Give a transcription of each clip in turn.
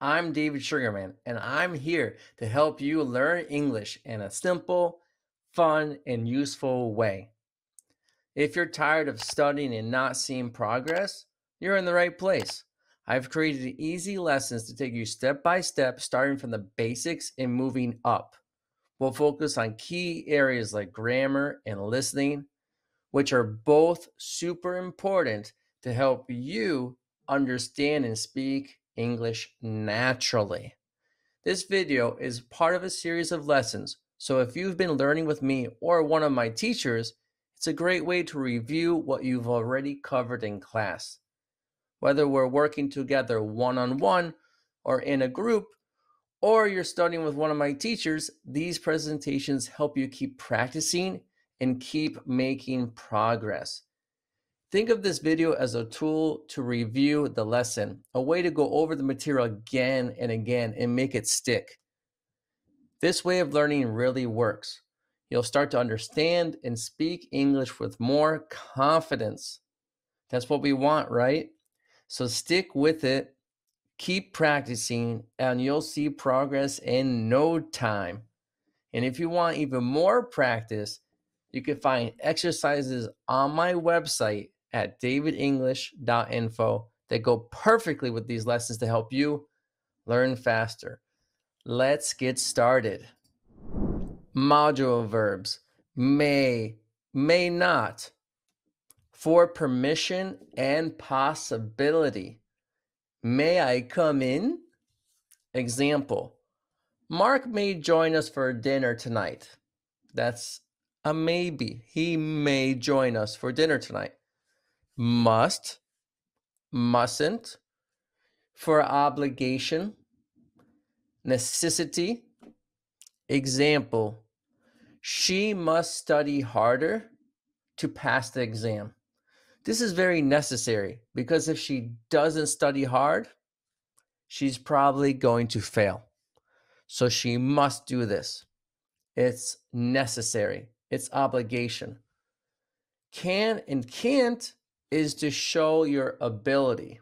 I'm David Sugarman, and I'm here to help you learn English in a simple, fun, and useful way. If you're tired of studying and not seeing progress, you're in the right place. I've created easy lessons to take you step by step, starting from the basics and moving up. We'll focus on key areas like grammar and listening, which are both super important to help you understand and speak English naturally. This video is part of a series of lessons, so if you've been learning with me or one of my teachers, it's a great way to review what you've already covered in class. Whether we're working together one-on-one or in a group, or you're studying with one of my teachers, these presentations help you keep practicing and keep making progress. Think of this video as a tool to review the lesson, a way to go over the material again and again and make it stick. This way of learning really works. You'll start to understand and speak English with more confidence. That's what we want, right? So stick with it, keep practicing, and you'll see progress in no time. And if you want even more practice, you can find exercises on my website at davidenglish.info that go perfectly with these lessons to help you learn faster. Let's get started. Modal verbs: may not, for permission and possibility. May I come in? Example: Mark may join us for dinner tonight. That's a maybe. He may join us for dinner tonight. Must, mustn't, for obligation, necessity. Example: she must study harder to pass the exam. This is very necessary because if she doesn't study hard, she's probably going to fail. So she must do this. It's necessary. It's obligation. Can and can't is to show your ability.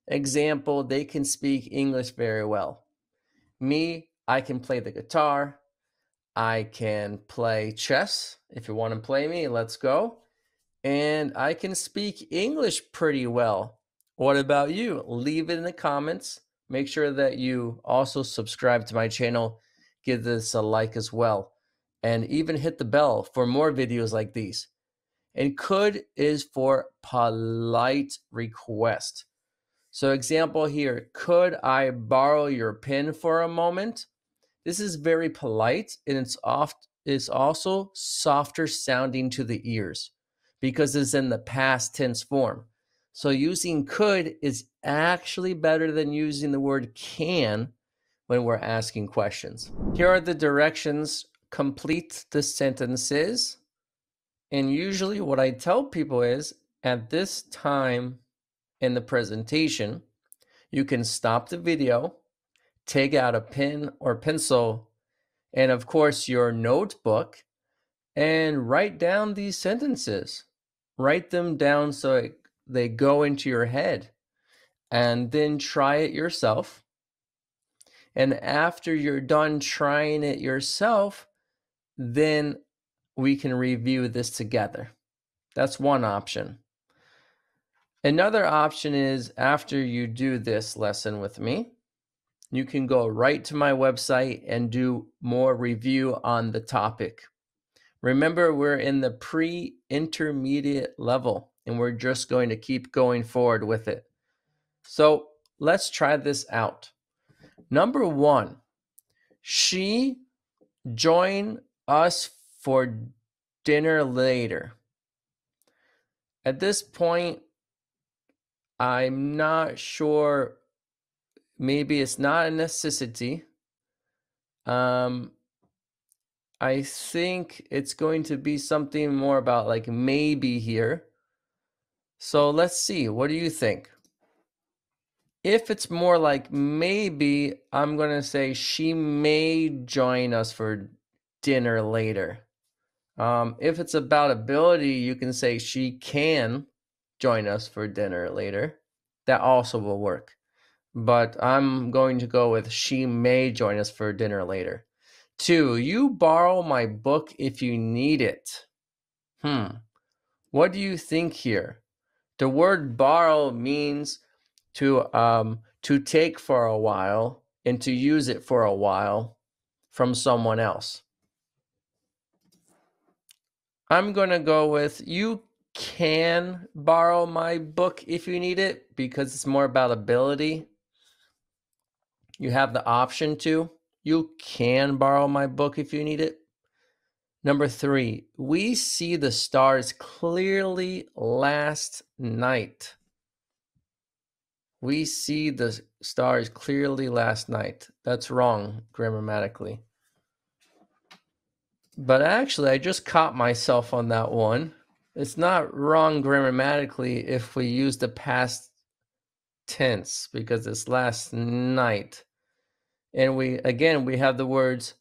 Example: they can speak English very well. Me, I can play the guitar. I can play chess. If you want to play me, let's go. And I can speak English pretty well. What about you? Leave it in the comments. Make sure that you also subscribe to my channel. Give this a like as well. And even hit the bell for more videos like these. And could is for polite request. So example here: could I borrow your pen for a moment? This is very polite, and it's also softer sounding to the ears because it's in the past tense form. So using could is actually better than using the word can when we're asking questions. Here are the directions. Complete the sentences. And usually what I tell people is, at this time in the presentation, you can stop the video, take out a pen or pencil, and of course your notebook, and write down these sentences. Write them down so they go into your head, and then try it yourself. And after you're done trying it yourself, then we can review this together. That's one option. Another option is, after you do this lesson with me, you can go right to my website and do more review on the topic. Remember, we're in the pre-intermediate level, and we're just going to keep going forward with it. So let's try this out. Number 1, she joined us for dinner later. At this point, I'm not sure. Maybe it's not a necessity. I think it's going to be something more about like maybe here. So let's see. What do you think? If it's more like maybe, I'm going to say she may join us for dinner later. If it's about ability, you can say she can join us for dinner later. That also will work. but I'm going to go with she may join us for dinner later. 2, you borrow my book if you need it. What do you think here? The word borrow means to take for a while and to use it for a while from someone else. I'm going to go with you can borrow my book if you need it because it's more about ability. You have the option to. You can borrow my book if you need it. Number 3, we see the stars clearly last night. We see the stars clearly last night. That's wrong grammatically. But actually, I just caught myself on that one. It's not wrong grammatically if we use the past tense because it's last night. And we have the words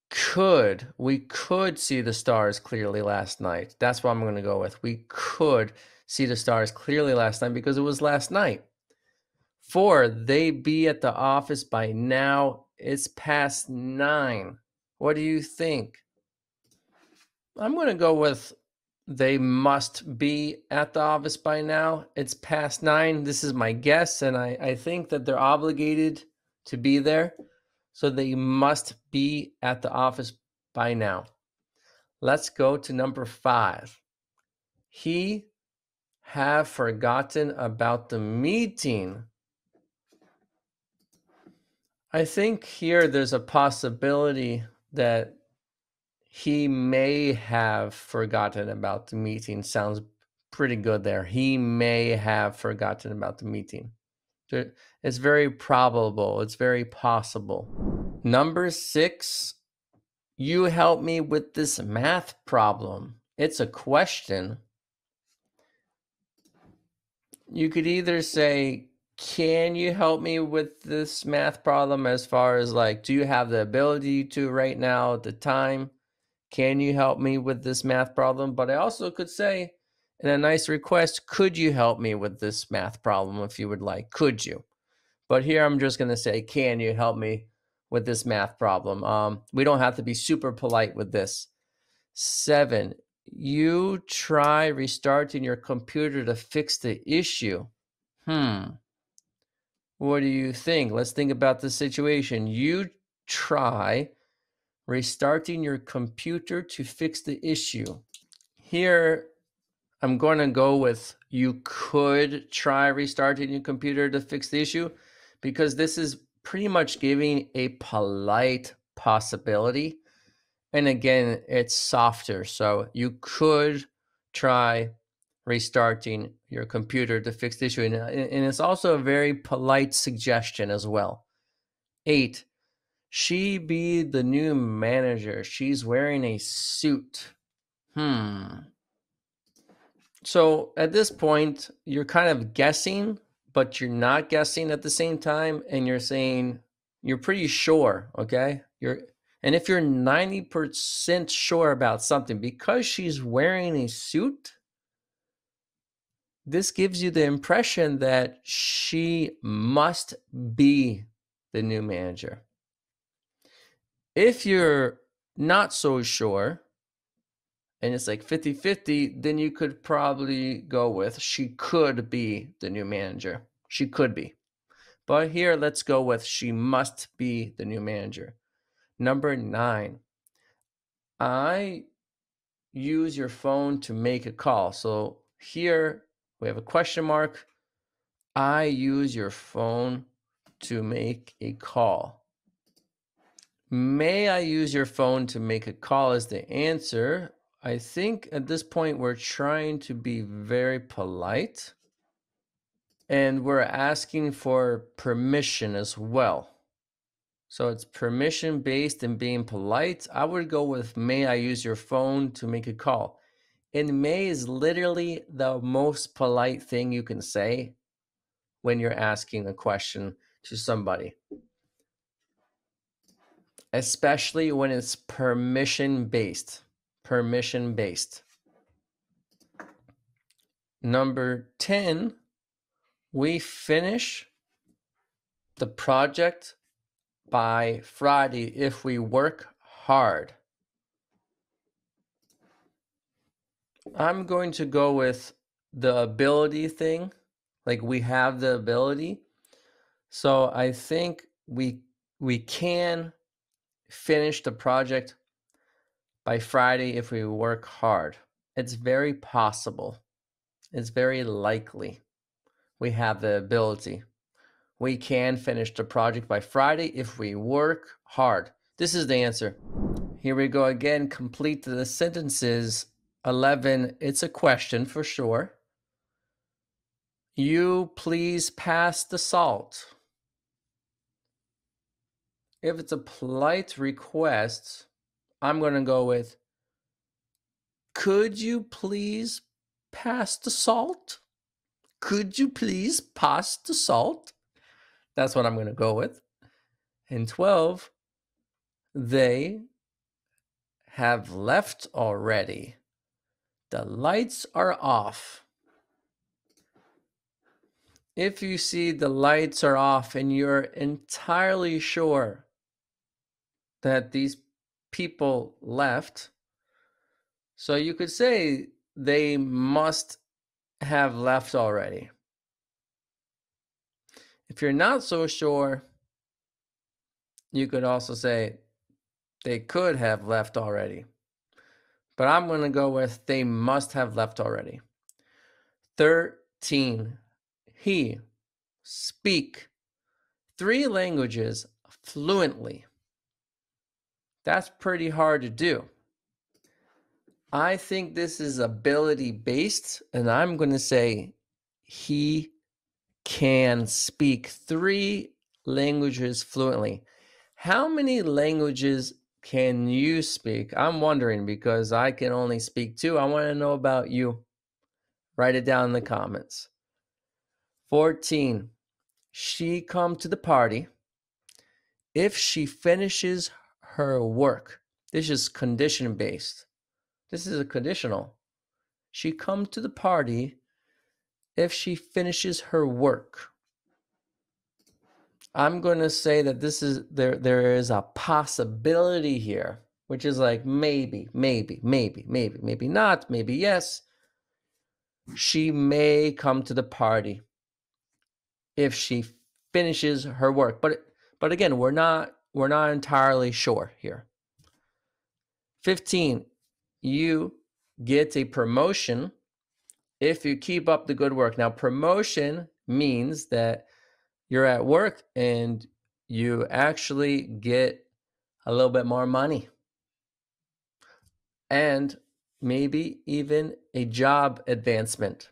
could. We could see the stars clearly last night. That's what I'm going to go with. We could see the stars clearly last night because it was last night. 4, they be at the office by now. It's past 9. What do you think? I'm going to go with they must be at the office by now. It's past 9. This is my guess, and I think that they're obligated to be there. So they must be at the office by now. Let's go to number 5. He have forgotten about the meeting. I think here there's a possibility that he may have forgotten about the meeting. Sounds pretty good there. He may have forgotten about the meeting. It's very probable. It's very possible. Number 6, you help me with this math problem. It's a question. You could either say, can you help me with this math problem as far as like, do you have the ability to right now at the time? Can you help me with this math problem? But I also could say in a nice request, could you help me with this math problem if you would like? Could you? But here I'm just going to say, can you help me with this math problem? We don't have to be super polite with this. 7, you try restarting your computer to fix the issue. What do you think? Let's think about the situation. You try restarting your computer to fix the issue. Here, I'm going to go with you could try restarting your computer to fix the issue because this is pretty much giving a polite possibility. And again, it's softer. So you could try restarting your computer to fix the issue. And it's also a very polite suggestion as well. 8, she be the new manager. She's wearing a suit. So at this point, you're kind of guessing, but you're not guessing at the same time. And you're saying you're pretty sure, okay? And if you're 90% sure about something, because she's wearing a suit, this gives you the impression that she must be the new manager. If you're not so sure, and it's like 50-50, then you could probably go with she could be the new manager. She could be. But here, let's go with she must be the new manager. Number 9, I use your phone to make a call. So here we have a question mark. I use your phone to make a call. May I use your phone to make a call is the answer. I think at this point we're trying to be very polite and we're asking for permission as well. So it's permission based and being polite. I would go with may I use your phone to make a call. And may is literally the most polite thing you can say when you're asking a question to somebody, especially when it's permission based. Permission based. Number 10, we finish the project by Friday if we work hard. I'm going to go with the ability thing, like we have the ability. So I think we can finish the project by Friday if we work hard. It's very possible. It's very likely. We have the ability. We can finish the project by Friday if we work hard. This is the answer. Here we go again. Complete the sentences. 11, it's a question for sure. You please pass the salt. If it's a polite request, I'm going to go with, could you please pass the salt? Could you please pass the salt? That's what I'm going to go with. And 12, they have left already. The lights are off. If you see the lights are off and you're entirely sure that these people left, so you could say they must have left already. If you're not so sure, you could also say they could have left already. But I'm going to go with they must have left already. 13, he speak 3 languages fluently. That's pretty hard to do. I think this is ability based, and I'm going to say he can speak 3 languages fluently. How many languages can you speak? I'm wondering because I can only speak 2. I want to know about you. Write it down in the comments. 14, she come to the party if she finishes her work. This is condition based. This is a conditional. She come to the party if she finishes her work. I'm going to say that this is there is a possibility here, which is like maybe not, maybe yes. She may come to the party if she finishes her work. But again, we're not entirely sure here. 15, you get a promotion if you keep up the good work. Now, promotion means that you're at work and you actually get a little bit more money and maybe even a job advancement.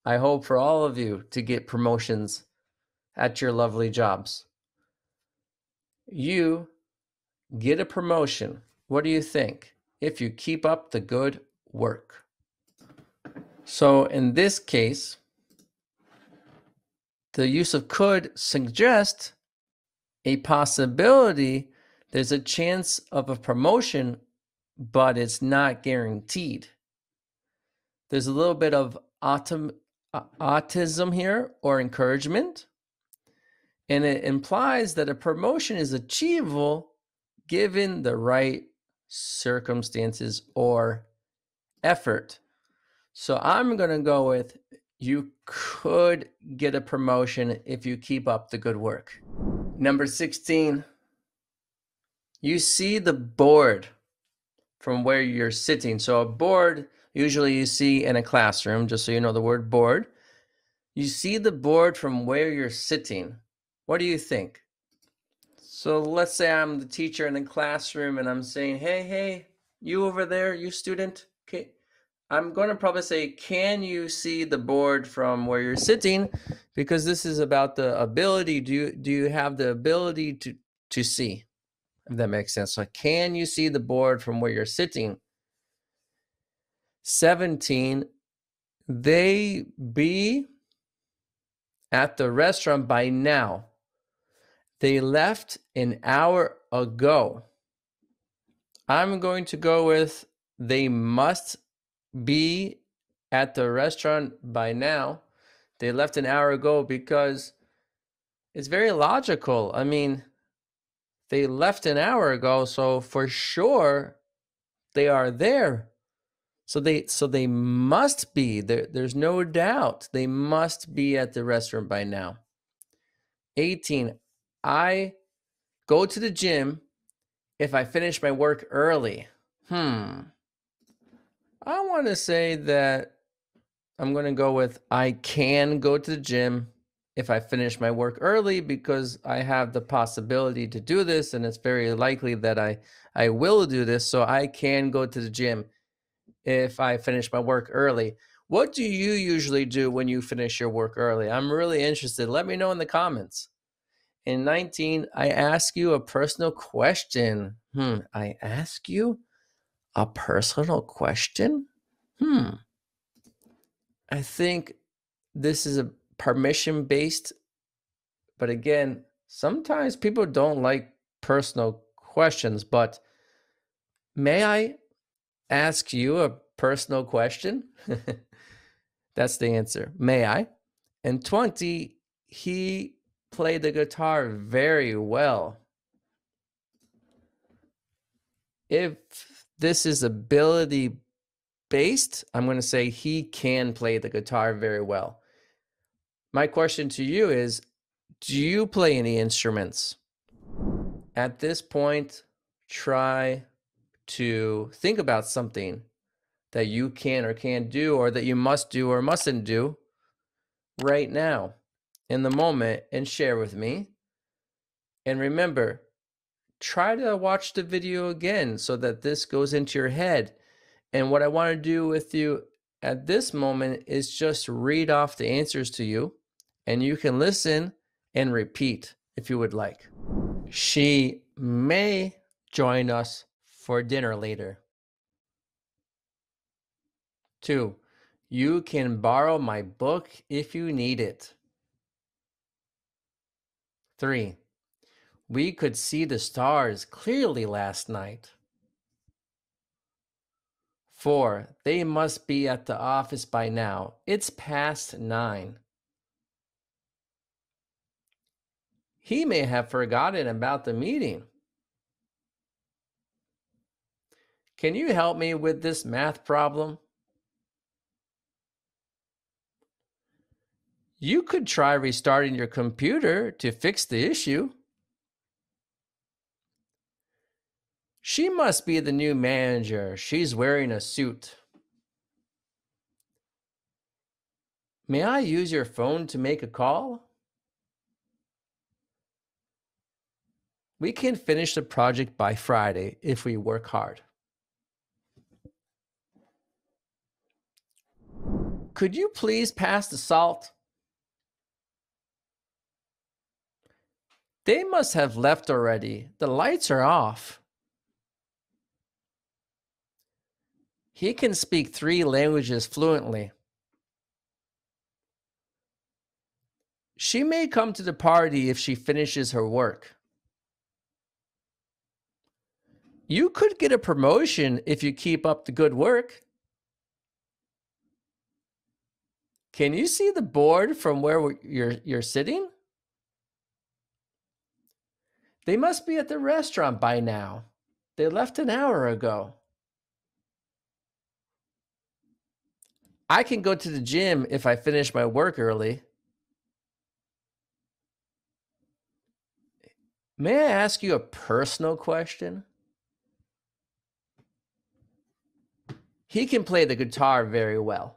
I hope for all of you to get promotions at your lovely jobs. You get a promotion. What do you think? If you keep up the good work. So in this case, the use of could suggests a possibility. There's a chance of a promotion, but it's not guaranteed. There's a little bit of autism here, or encouragement, and it implies that a promotion is achievable given the right circumstances or effort. So I'm going to go with you could get a promotion if you keep up the good work. Number 16, you see the board from where you're sitting. So a board, usually you see in a classroom, just so you know the word board. You see the board from where you're sitting. What do you think? So let's say I'm the teacher in the classroom and I'm saying, hey, you over there, you student, okay. I'm going to probably say, can you see the board from where you're sitting? Because this is about the ability. Do you have the ability to see? If that makes sense. So can you see the board from where you're sitting? 17, they be at the restaurant by now. They left an hour ago. I'm going to go with they must be at the restaurant by now They left an hour ago because it's very logical. I mean, they left an hour ago, so for sure they are there. So they must be there. There's no doubt they must be at the restaurant by now. 18. I go to the gym if I finish my work early. I want to say that I'm going to go with I can go to the gym if I finish my work early, because I have the possibility to do this, and it's very likely that I will do this. So I can go to the gym if I finish my work early. What do you usually do when you finish your work early? I'm really interested. Let me know in the comments. In 19, I ask you a personal question. I ask you a personal question? I think this is a permission-based, but again, sometimes people don't like personal questions, but may I ask you a personal question? That's the answer. May I? And 20, he played the guitar very well. If this is ability based, I'm going to say he can play the guitar very well. My question to you is, do you play any instruments? At this point, try to think about something that you can or can't do, or that you must do or mustn't do right now in the moment, and share with me. And remember, try to watch the video again so that this goes into your head. And what I want to do with you at this moment is just read off the answers to you, and you can listen and repeat if you would like. She may join us for dinner later. 2. You can borrow my book if you need it. 3. We could see the stars clearly last night. 4. They must be at the office by now. It's past 9. He may have forgotten about the meeting. Can you help me with this math problem? You could try restarting your computer to fix the issue. She must be the new manager. She's wearing a suit. May I use your phone to make a call? We can finish the project by Friday if we work hard. Could you please pass the salt? They must have left already. The lights are off. He can speak 3 languages fluently. She may come to the party if she finishes her work. You could get a promotion if you keep up the good work. Can you see the board from where you're sitting? They must be at the restaurant by now. They left an hour ago. I can go to the gym if I finish my work early. May I ask you a personal question? He can play the guitar very well.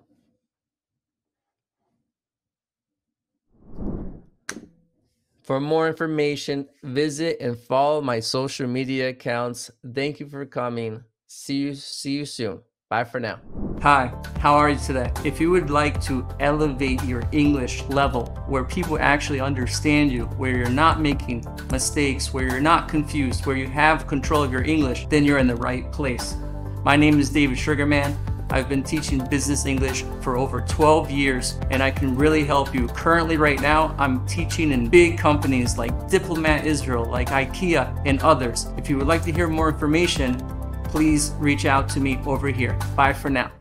For more information, visit and follow my social media accounts. Thank you for coming. See you soon. Bye for now. Hi, how are you today? If you would like to elevate your English level, where people actually understand you, where you're not making mistakes, where you're not confused, where you have control of your English, then you're in the right place. My name is David Sugarman. I've been teaching business English for over 12 years, and I can really help you. Currently, right now, I'm teaching in big companies like Diplomat Israel, like IKEA, and others. If you would like to hear more information, please reach out to me over here. Bye for now.